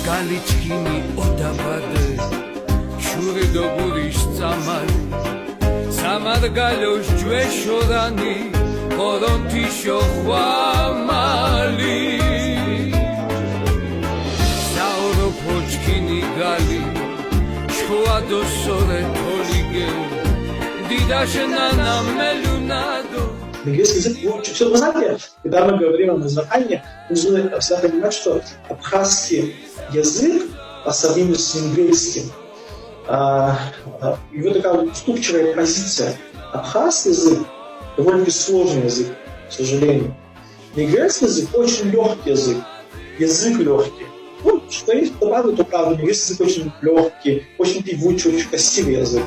Galichkini odabade Shurido burish tsamari Samargalos jveshorani Koronti shokhvamali Saoro pochkini gali Shkoado sore tolige Didashenana melunado. Английский язык его чуть-чуть. Вы знаете, когда мы говорим о названии, нужно всегда понимать, что абхазский язык по сравнению с английским, его такая уступчивая позиция. Абхазский язык довольно-таки сложный язык, к сожалению. Английский язык очень легкий язык, язык легкий. Ну, что есть, то правда, то правда. Английский язык очень легкий, очень певучий, очень красивый язык.